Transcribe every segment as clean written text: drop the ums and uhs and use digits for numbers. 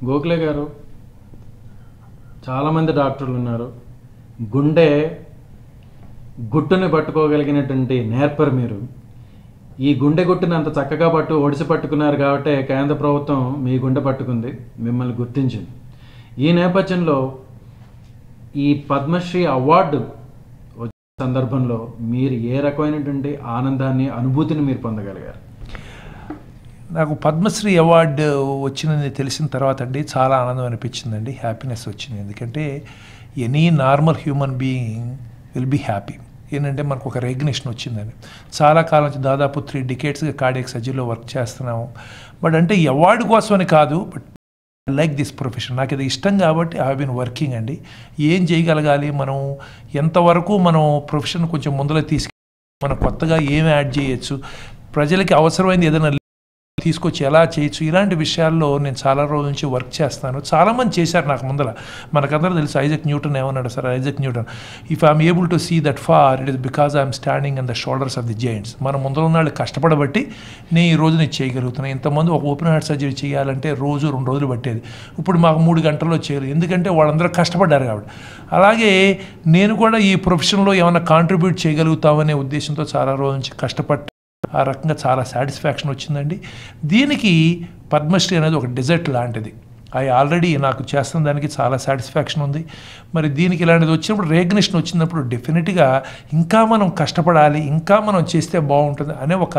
గోఖలే గారు, చాలామంది డాక్టర్లు ఉన్నారు. గుండె గుట్టుని పట్టుకోగలిగినటువంటి నేర్పరు మీరు. ఈ గుండె గుట్టుని అంత చక్కగా ఒడిసి పట్టుకున్నారు కాబట్టి కేంద్ర ప్రభుత్వం మీ గుండె పట్టుకుంది, మిమ్మల్ని గుర్తించింది. ఈ నేపథ్యంలో ఈ పద్మశ్రీ అవార్డు వచ్చే సందర్భంలో మీరు ఏ రకమైనటువంటి ఆనందాన్ని, అనుభూతిని మీరు పొందగలిగారు? నాకు పద్మశ్రీ అవార్డు వచ్చిందని తెలిసిన తర్వాత అండి చాలా ఆనందం అనిపించిందండి, హ్యాపీనెస్ వచ్చింది. ఎందుకంటే any normal human being will be happy. ఏంటంటే మనకు ఒక రికగ్నిషన్ వచ్చిందండి. చాలా కాలం నుంచి దాదాపు 3 decadesగా కార్డియాక్ సర్జరీలో వర్క్ చేస్తున్నాము. బట్ అంటే ఈ అవార్డు కోసమని కాదు, బట్ లైక్ దిస్ ప్రొఫెషన్, నాకు ఇది ఇష్టం కాబట్టి ఐ హావ్ బీన్ వర్కింగ్ అండి. ఏం చేయగలగాలి, మనం ఎంతవరకు మనం ప్రొఫెషన్ కొంచెం ముందులో మనం కొత్తగా ఏం యాడ్ చేయొచ్చు, ప్రజలకి అవసరమైంది ఏదైనా తీసుకొచ్చి ఎలా చేయొచ్చు, ఇలాంటి విషయాల్లో నేను చాలా రోజుల నుంచి వర్క్ చేస్తాను. చాలామంది చేశారు నాకు ముందర. మనకందరూ తెలుసు ఐజక్ న్యూటన్ ఏమన్నాడు sir, Isaac Newton, if I'm able to see that far it is because I'm standing on the shoulders of the giants. మన ముందర ఉన్న వాళ్ళు కష్టపడబట్టి నేను ఈ రోజు నేను చేయగలుగుతున్నాను. ఇంతమంది ఒక ఓపెన్ హార్ట్ సర్జరీ చేయాలంటే రోజు 2 రోజులు పట్టేది, ఇప్పుడు మాకు 3 గంటల్లో చేయలేదు, ఎందుకంటే వాళ్ళందరూ కష్టపడ్డారు కాబట్టి. అలాగే నేను కూడా ఈ ప్రొఫెషన్లో ఏమైనా కాంట్రిబ్యూట్ చేయగలుగుతామనే ఉద్దేశంతో చాలా రోజుల నుంచి కష్టపడి ఆ రకంగా చాలా సాటిస్ఫాక్షన్ వచ్చిందండి. దీనికి పద్మశ్రీ అనేది ఒక డెజర్ట్ లాంటిది. ఆల్రెడీ నాకు చేస్తున్న దానికి చాలా సాటిస్ఫాక్షన్ ఉంది. మరి దీనికి ఇలాంటిది వచ్చినప్పుడు, రికగ్నిషన్ వచ్చినప్పుడు డెఫినెట్గా ఇంకా మనం కష్టపడాలి, ఇంకా మనం చేస్తే బాగుంటుంది అనే ఒక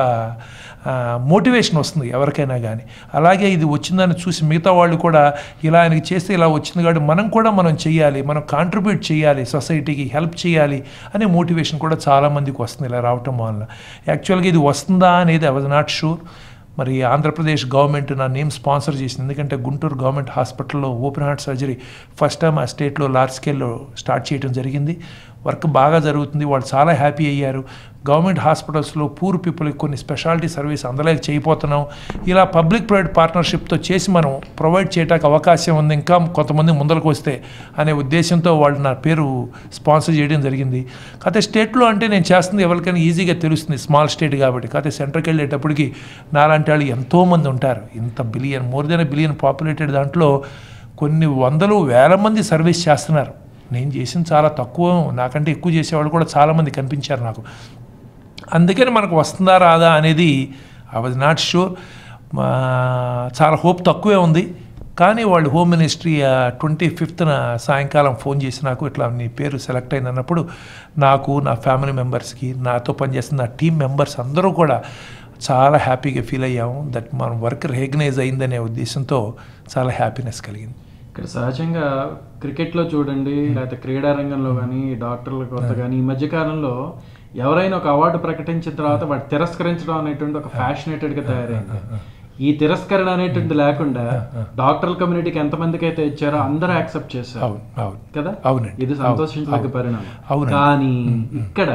మోటివేషన్ వస్తుంది ఎవరికైనా కానీ. అలాగే ఇది వచ్చిందని చూసి మిగతా వాళ్ళు కూడా ఇలా ఆయనకి చేస్తే ఇలా వచ్చింది కాబట్టి మనం చేయాలి, మనం కాంట్రిబ్యూట్ చేయాలి, సొసైటీకి హెల్ప్ చేయాలి అనే మోటివేషన్ కూడా చాలామందికి వస్తుంది ఇలా రావటం వల్ల. యాక్చువల్గా ఇది వస్తుందా అనేది ఐ వాజ్ నాట్ షూర్. మరి ఆంధ్రప్రదేశ్ గవర్నమెంట్ నా నేమ్ స్పాన్సర్ చేసింది, ఎందుకంటే గుంటూరు గవర్నమెంట్ హాస్పిటల్లో open heart surgery first time ఆ స్టేట్లో లార్జ్ స్కేల్లో స్టార్ట్ చేయడం జరిగింది. వర్క్ బాగా జరుగుతుంది, వాళ్ళు చాలా హ్యాపీ అయ్యారు. గవర్నమెంట్ హాస్పిటల్స్లో పూర్ పీపుల్కి కొన్ని స్పెషాలిటీ సర్వీస్ అందలేక చేయబోతున్నాం. ఇలా పబ్లిక్ ప్రైవేట్ పార్ట్నర్షిప్తో చేసి మనం ప్రొవైడ్ చేయడానికి అవకాశం ఉంది, ఇంకా కొంతమంది ముందరకు వస్తే అనే ఉద్దేశంతో వాళ్ళు నా పేరు స్పాన్సర్ చేయడం జరిగింది. కాకపోతే స్టేట్లో అంటే నేను చేస్తుంది ఎవరికైనా ఈజీగా తెలుస్తుంది, స్మాల్ స్టేట్ కాబట్టి. కాకపోతే సెంటర్కి వెళ్ళేటప్పటికి నాలాంటి వాళ్ళు ఎంతోమంది ఉంటారు. ఇంత మోర్ దెన్ బిలియన్ పాపులేటెడ్ దాంట్లో కొన్ని వందలు వేల మంది సర్వీస్ చేస్తున్నారు. నేను చేసిన చాలా తక్కువ, నాకంటే ఎక్కువ చేసేవాళ్ళు కూడా చాలామంది కనిపించారు నాకు. అందుకని మనకు వస్తుందా రాదా అనేది ఐ వాజ్ నాట్ షూర్. చాలా హోప్ తక్కువే ఉంది. కానీ వాళ్ళు హోమ్ మినిస్ట్రీ 25th సాయంకాలం ఫోన్ చేసి నాకు ఇట్లా నీ పేరు సెలెక్ట్ అయింది అన్నప్పుడు నాకు, నా ఫ్యామిలీ మెంబర్స్కి, నాతో పనిచేస్తున్న నా టీం మెంబర్స్ అందరూ కూడా చాలా హ్యాపీగా ఫీల్ అయ్యాము. దట్ మన వర్క్ రికగ్నైజ్ అయిందనే ఉద్దేశంతో చాలా హ్యాపీనెస్ కలిగింది. ఇక్కడ సహజంగా క్రికెట్లో చూడండి, లేకపోతే క్రీడా రంగంలో కానీ, డాక్టర్ల కొత్త కానీ, ఈ మధ్యకాలంలో ఎవరైనా ఒక అవార్డు ప్రకటించిన తర్వాత వాడు తిరస్కరించడం అనేటువంటి ఒక ఫ్యాషనేటెడ్గా తయారైంది. ఈ తిరస్కరణ అనేటువంటి లేకుండా డాక్టర్ల కమ్యూనిటీకి ఎంతమందికి అయితే ఇచ్చారో అందరూ యాక్సెప్ట్ చేశారు కదా. ఇది సంతోషించదగ్గ పరిణామం. కానీ ఇక్కడ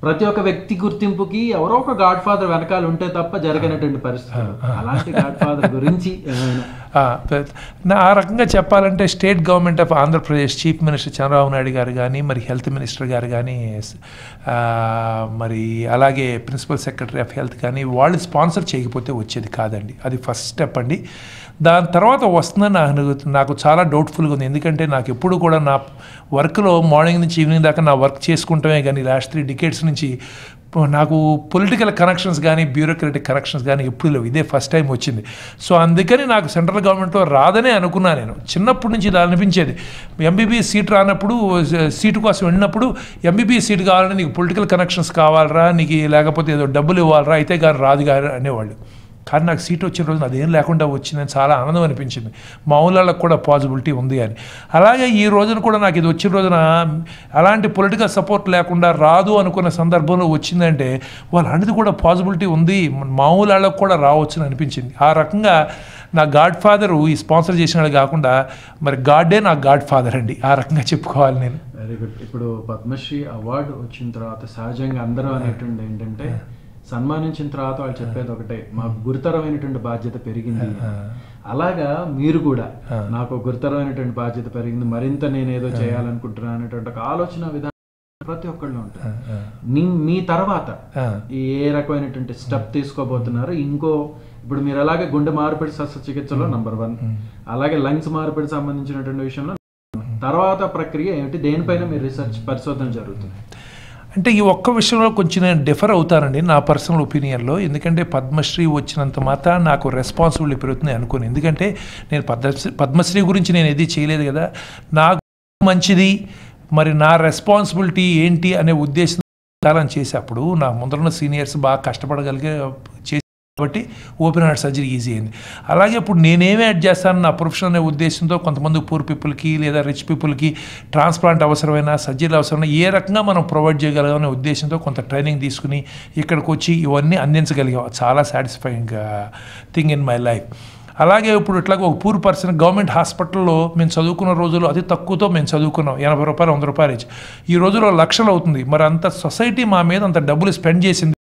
ప్రతి ఒక్క వ్యక్తి గుర్తింపుకి ఎవరో ఒక గాడ్ ఫాదర్ వెనకాల ఉంటే తప్ప జరగనటువంటి పరిస్థితులు. అలాంటి గాడ్ ఫాదర్ గురించి ఆ రకంగా చెప్పాలంటే state government of Andhra Pradesh chief minister Chandrababu Naidu గారు కానీ, మరి హెల్త్ మినిస్టర్ గారు కానీ, మరి అలాగే ప్రిన్సిపల్ సెక్రటరీ ఆఫ్ హెల్త్ కానీ వాళ్ళు స్పాన్సర్ చేయకపోతే వచ్చేది కాదండి. అది ఫస్ట్ స్టెప్ అండి. దాని తర్వాత వస్తుందని నాకు చాలా డౌట్ఫుల్గా ఉంది. ఎందుకంటే నాకు ఎప్పుడు కూడా నా వర్క్లో మార్నింగ్ నుంచి ఈవినింగ్ దాకా నా వర్క్ చేసుకుంటామే కానీ లాస్ట్ 3 decades నుంచి నాకు పొలిటికల్ కనెక్షన్స్ కానీ, బ్యూరోక్రటిక్ కనెక్షన్స్ కానీ ఎప్పుడు లేవు. ఇదే ఫస్ట్ టైం వచ్చింది. సో అందుకని నాకు సెంట్రల్ గవర్నమెంట్లో రాదనే అనుకున్నాను. నేను చిన్నప్పటి నుంచి ఇది అనిపించేది. ఎంబీబీఎస్ సీట్ రానప్పుడు, సీటు కోసం వెళ్ళినప్పుడు ఎంబీబీఎస్ సీట్ కావాలని నీకు పొలిటికల్ కనెక్షన్స్ కావాలరా, నీకు లేకపోతే ఏదో డబ్బులు ఇవ్వాలరా, అయితే కానీ రాదు కానీ అనేవాళ్ళు. కానీ నాకు సీట్ వచ్చిన రోజున అదేం లేకుండా వచ్చిందని చాలా ఆనందం అనిపించింది. మా ఊళ్ళకి కూడా పాసిబిలిటీ ఉంది అని. అలాగే ఈ రోజున కూడా నాకు ఇది వచ్చిన రోజున అలాంటి పొలిటికల్ సపోర్ట్ లేకుండా రాదు అనుకున్న సందర్భంలో వచ్చిందంటే వాళ్ళంటిది కూడా పాసిబిలిటీ ఉంది, మా ఊళ్ళకి కూడా రావచ్చని అనిపించింది. ఆ రకంగా నా గాడ్ ఫాదరు ఈ స్పాన్సర్ చేసినాడు కాకుండా మరి గాడ్డే నా గాడ్ ఫాదర్ అండి, ఆ రకంగా చెప్పుకోవాలి నేను. Very good. ఇప్పుడు పద్మశ్రీ అవార్డు వచ్చిన తర్వాత సహజంగా అందరూ అనేటువంటి ఏంటంటే, సన్మానించిన తర్వాత వాళ్ళు చెప్పేది ఒకటే, మాకు గురుతరమైనటువంటి బాధ్యత పెరిగింది. అలాగా మీరు కూడా నాకు గురుతరమైనటువంటి బాధ్యత పెరిగింది, మరింత నేనేదో చేయాలనుకుంటున్నాను అనేటువంటి ఒక ఆలోచన విధానం ప్రతి ఒక్కళ్ళు ఉంటుంది. మీ తర్వాత ఏ రకమైనటువంటి స్టెప్ తీసుకోబోతున్నారు, ఇంకో ఇప్పుడు మీరు అలాగే గుండె మార్పిడి శస్త్రచికిత్సలో నంబర్ 1, అలాగే లంగ్స్ మార్పిడి సంబంధించినటువంటి విషయంలో తర్వాత ప్రక్రియ ఏమిటి, దేనిపైన మీరు రీసెర్చ్ పరిశోధన జరుగుతుంది? అంటే ఈ ఒక్క విషయంలో కొంచెం నేను డిఫర్ అవుతానండి నా పర్సనల్ ఒపీనియన్లో. ఎందుకంటే పద్మశ్రీ వచ్చినంత మాత్రం నాకు రెస్పాన్సిబిలిటీ పెరుగుతుంది అనుకోను. ఎందుకంటే నేను పద్మశ్రీ గురించి నేను ఏది చేయలేదు కదా, నాకు మంచిది మరి నా రెస్పాన్సిబిలిటీ ఏంటి అనే ఉద్దేశం కాలం చేసేప్పుడు నా ముందరున్న సీనియర్స్ బాగా కష్టపడగలిగే చేసి కాబట్టి ఓపెన్ హార్ట్ సర్జరీ ఈజీ అయింది. అలాగే ఇప్పుడు నేనేమి యాడ్ చేస్తాను నా ప్రొఫెషన్ అనే ఉద్దేశంతో కొంతమంది పూర్ పీపుల్కి లేదా రిచ్ పీపుల్కి ట్రాన్స్ప్లాంట్ అవసరమైన సర్జరీలు అవసరమైన ఏ రకంగా మనం ప్రొవైడ్ చేయగలమనే ఉద్దేశంతో కొంత ట్రైనింగ్ తీసుకుని ఇక్కడికి వచ్చి ఇవన్నీ అందించగలిగాం. చాలా satisfying thing in my life. అలాగే ఇప్పుడు ఇట్లాగ ఒక పూర్ పర్సన్ గవర్నమెంట్ హాస్పిటల్లో మేము చదువుకున్న రోజుల్లో అతి తక్కువతో మేము చదువుకున్నాం, 80 రూపాయలు 100 రూపాయలు ఇచ్చి. ఈ రోజుల్లో లక్షలు అవుతుంది. మరి అంత సొసైటీ మా మీద అంత డబ్బులు స్పెండ్ చేసింది.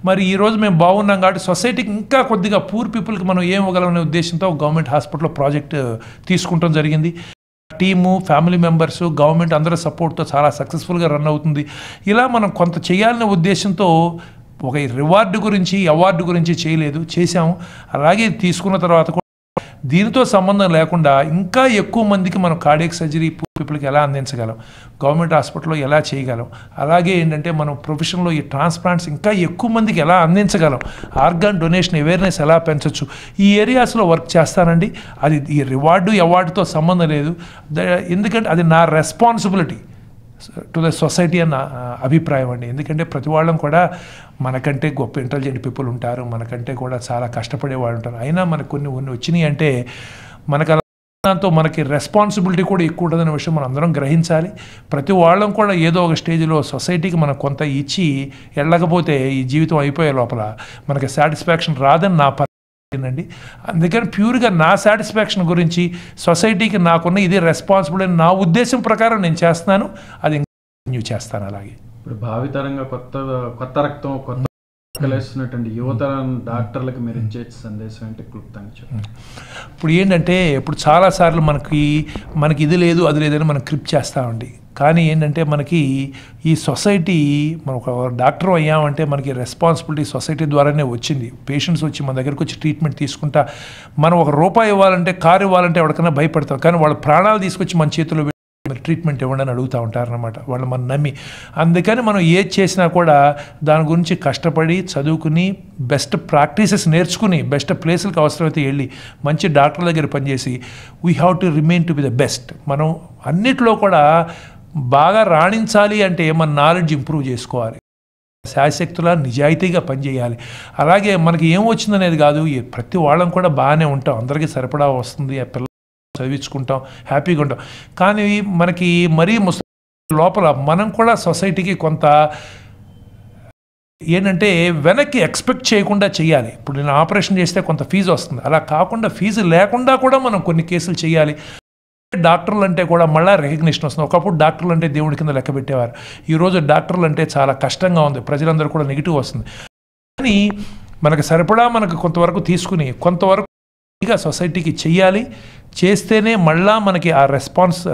మరి ఈరోజు మేము బాగున్నాం కాబట్టి సొసైటీకి ఇంకా కొద్దిగా పూర్ పీపుల్కి మనం ఏం ఇవ్వగలమనే ఉద్దేశంతో గవర్నమెంట్ హాస్పిటల్లో ప్రాజెక్ట్ తీసుకుంటాం జరిగింది. టీము, ఫ్యామిలీ మెంబర్స్, గవర్నమెంట్ అందరూ సపోర్ట్తో చాలా సక్సెస్ఫుల్గా రన్ అవుతుంది. ఇలా మనం కొంత చేయాలనే ఉద్దేశంతో ఒక రివార్డు గురించి అవార్డు గురించి చేయలేదు, చేసాము. అలాగే తీసుకున్న తర్వాత కూడా దీనితో సంబంధం లేకుండా ఇంకా ఎక్కువ మందికి మనం కార్డియాక్ సర్జరీ పీపుల్కి ఎలా అందించగలం, గవర్నమెంట్ హాస్పిటల్లో ఎలా చేయగలం, అలాగే ఏంటంటే మనం ప్రొఫెషన్లో ఈ ట్రాన్స్ప్లాంట్స్ ఇంకా ఎక్కువ మందికి ఎలా అందించగలం, ఆర్గాన్ డొనేషన్ అవేర్నెస్ ఎలా పెంచవచ్చు, ఈ ఏరియాస్లో వర్క్ చేస్తానండి. అది ఈ రివార్డు అవార్డుతో సంబంధం లేదు, ఎందుకంటే అది నా రెస్పాన్సిబిలిటీ టు ద సొసైటీ అన్న అభిప్రాయం అండి. ఎందుకంటే ప్రతి వాళ్ళం కూడా మనకంటే గొప్ప ఇంటెలిజెంట్ పీపుల్ ఉంటారు, మనకంటే కూడా చాలా కష్టపడేవాళ్ళు ఉంటారు. అయినా మనకు కొన్ని వచ్చినాయి అంటే మనకు దాంతో మనకి రెస్పాన్సిబిలిటీ కూడా ఎక్కువ ఉంటుందనే విషయం మనం అందరం గ్రహించాలి. ప్రతి వాళ్ళం కూడా ఏదో ఒక స్టేజ్లో సొసైటీకి మనం కొంత ఇచ్చి వెళ్ళకపోతే ఈ జీవితం అయిపోయే లోపల మనకి సాటిస్ఫాక్షన్ రాదని నా అండి. అందుకని ప్యూర్గా నా సాటిస్ఫాక్షన్ గురించి సొసైటీకి నాకున్న ఇది రెస్పాన్సిబుల్ అని నా ఉద్దేశం ప్రకారం నేను చేస్తున్నాను, అది కంటిన్యూ చేస్తాను. అలాగే ఇప్పుడు భావితరంగా కొత్త రక్తం కొత్త కలిస్తున్నటువంటి యువతరం డాక్టర్లకు మీరు ఇచ్చే సందేశం ఏంటి క్లుప్తంగా చెప్పండి. ఇప్పుడు ఏంటంటే ఇప్పుడు చాలాసార్లు మనకి ఇది లేదు అది లేదని మనం క్రిప్ చేస్తామండి. కానీ ఏంటంటే మనకి ఈ సొసైటీ మనం ఒక డాక్టర్ అయ్యామంటే మనకి రెస్పాన్సిబిలిటీ సొసైటీ ద్వారానే వచ్చింది. పేషెంట్స్ వచ్చి మన దగ్గరికి వచ్చి ట్రీట్మెంట్ తీసుకుంటా మనం ₹1 ఇవ్వాలంటే, కారు ఇవ్వాలంటే ఎవరికైనా భయపడతాం. కానీ వాళ్ళ ప్రాణాలు తీసుకొచ్చి మన చేతిలో ట్రీట్మెంట్ ఇవ్వండి అని అడుగుతూ ఉంటారనమాట వాళ్ళు మనం నమ్మి. అందుకని మనం ఏది చేసినా కూడా దాని గురించి కష్టపడి చదువుకుని బెస్ట్ ప్రాక్టీసెస్ నేర్చుకుని బెస్ట్ ప్లేసులకు అవసరమైతే వెళ్ళి మంచి డాక్టర్ దగ్గర పనిచేసి we have to remain to be the best. మనం అన్నిట్లో కూడా బాగా రాణించాలి అంటే మన నాలెడ్జ్ ఇంప్రూవ్ చేసుకోవాలి, శాశక్తులా నిజాయితీగా పనిచేయాలి. అలాగే మనకి ఏం వచ్చిందనేది కాదు, ప్రతి వాళ్ళం కూడా బాగానే ఉంటాం, అందరికీ సరిపడా వస్తుంది, పిల్లలు చదివించుకుంటాం, హ్యాపీగా ఉంటాం. కానీ మనకి మరీ లోపల మనం కూడా సొసైటీకి కొంత ఏంటంటే వెనక్కి ఎక్స్పెక్ట్ చేయకుండా చేయాలి. ఇప్పుడు నేను ఆపరేషన్ చేస్తే కొంత ఫీజు వస్తుంది, అలా కాకుండా ఫీజు లేకుండా కూడా మనం కొన్ని కేసులు చేయాలి. డాక్టర్లు అంటే కూడా మళ్ళీ రికగ్నిషన్ వస్తుంది. ఒకప్పుడు డాక్టర్లు అంటే దేవుడి కింద లెక్క పెట్టేవారు, ఈరోజు డాక్టర్లు అంటే చాలా కష్టంగా ఉంది, ప్రజలందరూ కూడా నెగిటివ్ వస్తుంది. కానీ మనకు సరిపడా మనకు కొంతవరకు తీసుకుని కొంతవరకు సొసైటీకి చెయ్యాలి. చేస్తేనే మళ్ళా మనకి ఆ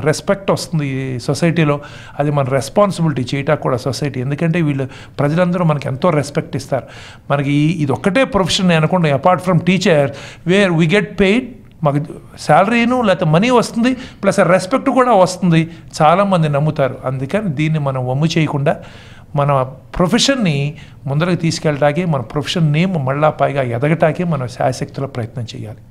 రెస్పెక్ట్ వస్తుంది సొసైటీలో. అది మన రెస్పాన్సిబిలిటీ చేయటానికి కూడా సొసైటీ. ఎందుకంటే వీళ్ళు ప్రజలందరూ మనకి ఎంతో రెస్పెక్ట్ ఇస్తారు. మనకి ఇది ఒక్కటే ప్రొఫెషన్ అనుకోండి, apart from teacher where we get paid, మాకు శాలరీను లేకపోతే మనీ వస్తుంది, ప్లస్ రెస్పెక్ట్ కూడా వస్తుంది, చాలామంది నమ్ముతారు. అందుకని దీన్ని మనం వమ్ము చేయకుండా మన ప్రొఫెషన్ని ముందరకు తీసుకెళ్ళటానికి, మన ప్రొఫెషన్ నేమ్ మళ్ళా పైగా ఎదగటానికి మనం శాయశక్తుల ప్రయత్నం చేయాలి.